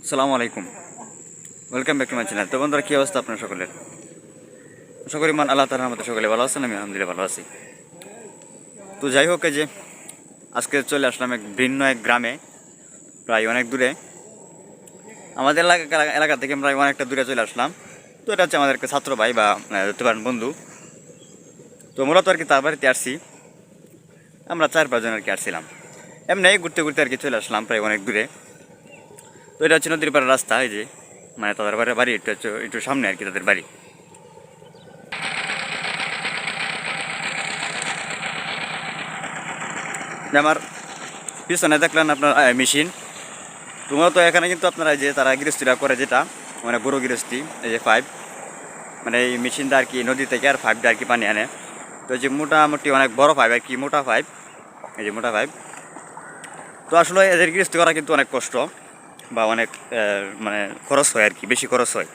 আসসালামু আলাইকুম, welcome back to my channel. তো বন্ধুরা, কী অবস্থা আপনার সকলের? আশা করি মান আল্লাহ তাআলার মতো সকলে ভালো আছেন। আমি আলহামদুলিল্লাহ ভালো আছি। তো যাই হোক, এই যে আজকে চলে আসলাম ভিন্ন এক গ্রামে, প্রায় অনেক দূরে। আমাদের এলাকা থেকে প্রায় অনেকটা দূরে চলে আসলাম। তো এটা হচ্ছে আমাদের একটা ছাত্র ভাই বা ধরতে পারেন বন্ধু। তো মূলত আর কি তার বাড়িতে আসছি, আমরা 4-5 জন আর কি আসছিলাম। এমনি ঘুরতে ঘুরতে আর কি চলে আসলাম প্রায় অনেক দূরে। তো এটা হচ্ছে নদীর পাড়ের রাস্তা। এই যে মানে তাদের বাড়ি একটু সামনে আর কি তাদের বাড়ি। আমার পিছনে দেখলেন আপনার মেশিন। তোমরা তো এখানে কিন্তু আপনারা যে তারা গৃহস্থিরা করে যেটা মানে বড়ো গৃহস্থী, এই যে পাইপ, মানে এই মেশিনটা আর কি নদী থেকে আর পাইপটা আর কি পানি আনে। তো যে মোটামুটি অনেক বড় পাইপ আর কি, মোটা পাইপ, এই যে মোটা পাইপ। তো আসলে এদের গৃহস্থী করা কিন্তু অনেক কষ্ট বা অনেক মানে খরচ হয় আর কি, বেশি খরচ হয়।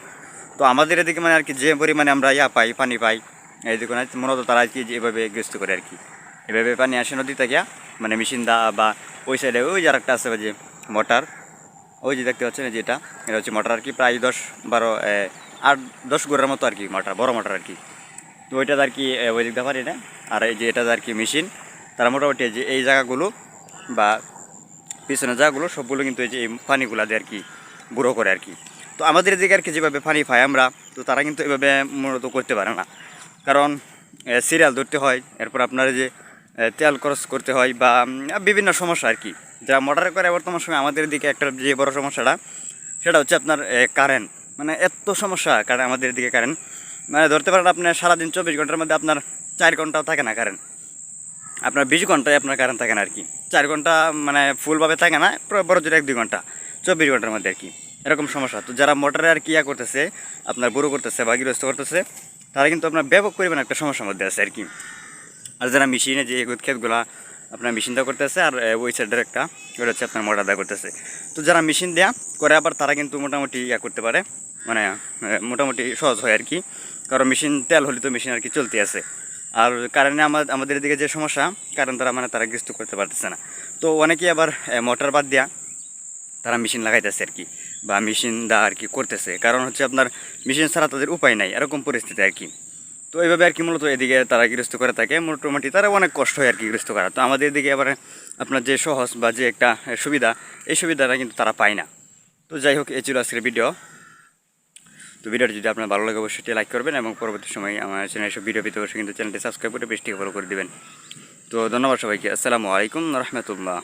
তো আমাদের এদিকে মানে আর কি যে পরিমাণে আমরা পাই, পানি পাই, এইদিকে মূলত তারা আর কি এভাবে গৃহস্থ করে আর কি। এভাবে পানি আসে নদী থেকে, মানে মেশিন দা বা ওই সাইডে ওই যে আরেকটা আছে ওই যে মোটর, ওই যে দেখতে পাচ্ছেন যেটা, এটা হচ্ছে মোটর আর কি, প্রায় 10-12 8-10 গোড়ার মতো আর কি মোটর, বড় মোটর আর কি। তো ওইটা আর কি ওই দিকতে পারি না। আর এই যে এটা আর কি মেশিন, তারা মোটামুটি যে এই জায়গাগুলো বা পিছনে জায়গাগুলো সবগুলো কিন্তু এই যে এই পানিগুলা দিয়ে আর কি বুড়ো করে আর কি। তো আমাদের এদিকে আর কি যেভাবে পানি পাই আমরা, তো তারা কিন্তু এভাবে মূলত করতে পারে না। কারণ সিরিয়াল ধরতে হয়, এরপর আপনার যে তেল খরচ করতে হয় বা বিভিন্ন সমস্যা আর কি, যা মোটরে করে বর্তমান সময় আমাদের দিকে একটা যে বড় সমস্যাটা, সেটা হচ্ছে আপনার কারেন্ট। মানে এত সমস্যা কারণ আমাদের দিকে কারেন্ট, মানে ধরতে পারেন আপনার সারাদিন 24 ঘন্টার মধ্যে আপনার 4 ঘন্টাও থাকে না কারেন্ট, আপনার 20 ঘন্টায় আপনার কারেন্ট থাকে না আর কি। 4 ঘন্টা মানে ফুলভাবে থাকে না, বড় জোর 1-2 ঘন্টা 24 ঘন্টার মধ্যে আর কি, এরকম সমস্যা। তো যারা মোটরে আর কি করতেছে, আপনার বুড়ো করতেছে বা গৃহস্থ করতেছে, তারা কিন্তু আপনার ব্যাপক পরিমাণে একটা সমস্যার মধ্যে আছে আর কি। আর যারা মেশিনে যে ক্ষেতগুলা আপনার মেশিন দেওয়া করতেছে, আর ওই সাইডের একটা ওটা হচ্ছে আপনার মোটর দেওয়া করতেছে। তো যারা মেশিন দেওয়া করে আবার তারা কিন্তু মোটামুটি করতে পারে, মানে মোটামুটি সহজ হয় আর কি। কারণ মেশিন তেল হলে তো মেশিন আর কি চলতে আছে। আর কারেন্টে আমাদের দিকে যে সমস্যা, কারণ তারা মানে তারা গৃহস্থ করতে পারতেছে না। তো অনেকেই আবার মোটর বাদ দেওয়া তারা মেশিন লাগাইতেছে আর কি, বা মেশিন দা আর কি করতেছে। কারণ হচ্ছে আপনার মেশিন ছাড়া তাদের উপায় নাই, এরকম পরিস্থিতি আর কি। তো এইভাবে আর কি মূলত এদিকে তারা গৃহস্থ করে থাকে। মোটামুটি তারা অনেক কষ্ট হয় আর কি গৃহস্থ করা। তো আমাদের এদিকে আবার আপনার যে সহজ বা যে একটা সুবিধা, এই সুবিধাটা কিন্তু তারা পায় না। তো যাই হোক, এই ছিল আজকের ভিডিও। তো ভিডিওটি যদি আপনার ভালো লাগে অবশ্যই লাইক করবেন, এবং পরবর্তী সময় আমার চ্যানেল এসব ভিডিও পেতে অবশ্যই কিন্তু চ্যানেলটি সাবস্ক্রাইব করে পেজটিকে ফলো করে দেবেন। তো ধন্যবাদ সবাইকে। আসসালামু আলাইকুম রহমতুল্লাহ।